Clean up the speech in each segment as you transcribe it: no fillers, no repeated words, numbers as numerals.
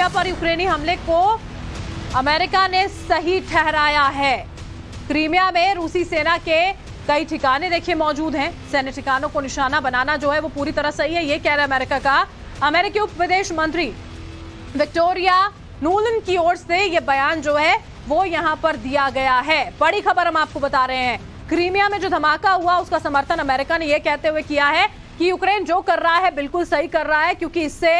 Crimea पर यूक्रेनी हमले को अमेरिका ने सही ठहराया है। क्रीमिया में रूसी सेना के कई ठिकाने देखिए मौजूद हैं। सैन्य ठिकानों को निशाना बनाना जो है वो पूरी तरह सही है, ये कह रहा है अमेरिका का। अमेरिकी उप विदेश मंत्री विक्टोरिया नुलैंड की ओर से ये बयान जो है वो यहां पर दिया गया है। बड़ी खबर हम आपको बता रहे हैं, क्रीमिया में जो धमाका हुआ उसका समर्थन अमेरिका ने यह कहते हुए किया है कि यूक्रेन जो कर रहा है बिल्कुल सही कर रहा है, क्योंकि इससे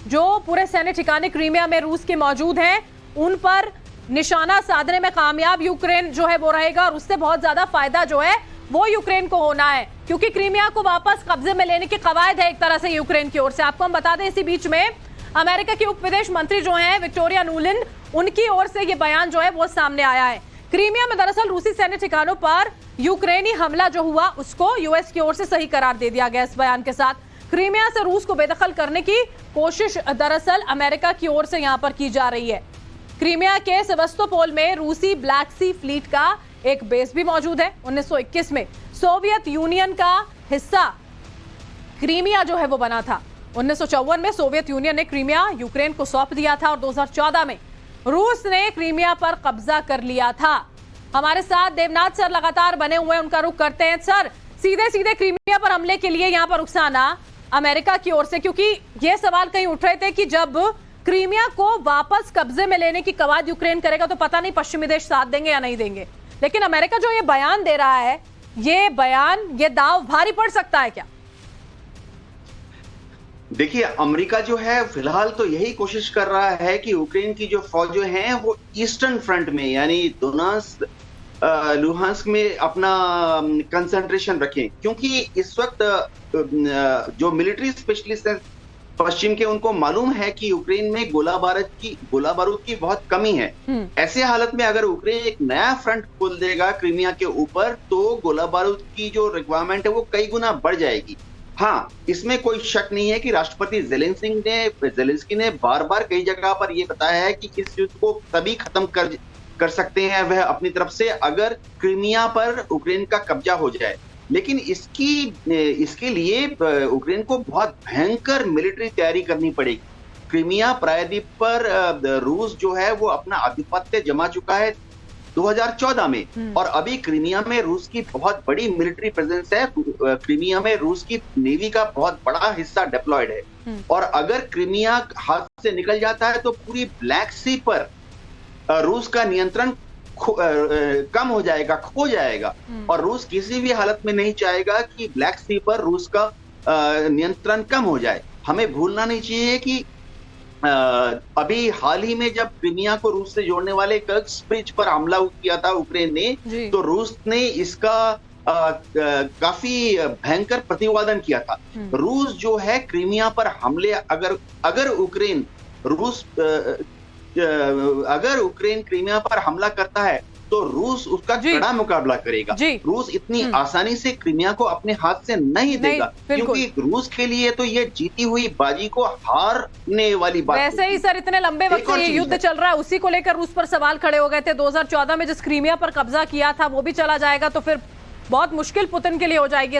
जो पूरे सैन्य ठिकाने क्रीमिया में रूस के मौजूद हैं उन पर निशाना साधने में कामयाब यूक्रेन जो है वो रहेगा, और उससे बहुत ज्यादा फायदा जो है वो यूक्रेन को होना है, क्योंकि क्रीमिया को वापस कब्जे में लेने की कवायद है एक तरह से यूक्रेन की ओर से। आपको हम बता दें, इसी बीच में अमेरिका की उप विदेश मंत्री जो हैं विक्टोरिया नुलैंड, उनकी ओर से ये बयान जो है वो सामने आया है। क्रीमिया में दरअसल रूसी सैन्य ठिकानों पर यूक्रेनी हमला जो हुआ उसको यूएस की ओर से सही करार दे दिया गया। इस बयान के साथ क्रीमिया से रूस को बेदखल करने की कोशिश दरअसल अमेरिका की ओर से यहां पर की जा रही है। क्रीमिया के सेवास्तोपोल में रूसी ब्लैक सी फ्लीट का एक बेस भी मौजूद है। 1921 में सोवियत यूनियन का हिस्सा क्रीमिया जो है वो बना था। 1954 में सोवियत यूनियन ने क्रीमिया यूक्रेन को सौंप दिया था और 2014 में रूस ने क्रीमिया पर कब्जा कर लिया था। हमारे साथ देवनाथ सर लगातार बने हुए हैं, उनका रुख करते हैं। सर, सीधे सीधे क्रीमिया पर हमले के लिए यहाँ पर उकसाना अमेरिका की ओर से, क्योंकि ये सवाल कहीं उठ रहे थे कि जब क्रीमिया को वापस कब्जे में लेने की कवायद यूक्रेन करेगा तो पता नहीं पश्चिमी देश साथ देंगे या नहीं देंगे, लेकिन अमेरिका जो ये बयान दे रहा है, ये दाव भारी पड़ सकता है क्या? देखिए, अमेरिका जो है फिलहाल तो यही कोशिश कर रहा है कि यूक्रेन की जो फौजें हैं वो ईस्टर्न फ्रंट में यानी दोनेत्स्क लुहांस्क में अपना कंसंट्रेशन रखें, क्योंकि इस वक्त जो मिलिट्री स्पेशलिस्ट हैं पश्चिम के, उनको मालूम है कि यूक्रेन में गोला बारूद की बहुत कमी है। ऐसे हालत में अगर यूक्रेन एक नया फ्रंट खोल देगा क्रीमिया के ऊपर तो गोला बारूद की जो रिक्वायरमेंट है वो कई गुना बढ़ जाएगी। हाँ, इसमें कोई शक नहीं है कि राष्ट्रपति जेलेंस्की ने बार बार कई जगह पर यह बताया है कि इस युद्ध को तभी खत्म कर सकते हैं वह अपनी तरफ से अगर क्रीमिया पर यूक्रेन का कब्जा हो जाए। लेकिन इसके लिए यूक्रेन को बहुत भयंकर मिलिट्री तैयारी करनी पड़ेगी। क्रीमिया प्रायद्वीप पर रूस जो है वो अपना आधिपत्य जमा चुका है 2014 में, और अभी क्रीमिया में रूस की बहुत बड़ी मिलिट्री प्रेजेंस है। क्रीमिया में रूस की नेवी का बहुत बड़ा हिस्सा डिप्लॉयड है, और अगर क्रीमिया हाथ से निकल जाता है तो पूरी ब्लैक सी पर रूस का नियंत्रण कम हो जाएगा, खो जाएगा, और रूस किसी भी हालत में नहीं चाहेगा कि ब्लैक सी पर रूस का नियंत्रण कम हो जाए। हमें भूलना नहीं चाहिए कि अभी हाल ही में जब क्रीमिया को रूस से जोड़ने वाले कर्स्क ब्रिज पर हमला किया था यूक्रेन ने, तो रूस ने इसका काफी भयंकर प्रतिवादन किया था। रूस जो है क्रीमिया पर हमले अगर यूक्रेन क्रीमिया पर हमला करता है तो रूस उसका कड़ा मुकाबला करेगा। रूस इतनी आसानी से क्रीमिया को अपने हाथ से नहीं देगा, क्योंकि रूस के लिए तो ये जीती हुई बाजी को हारने वाली बात। वैसे ही सर, इतने लंबे वक्त से ये युद्ध चल रहा है, उसी को लेकर रूस पर सवाल खड़े हो गए थे। 2014 में जिस क्रीमिया पर कब्जा किया था वो भी चला जाएगा तो फिर बहुत मुश्किल पुतिन के लिए हो जाएगी।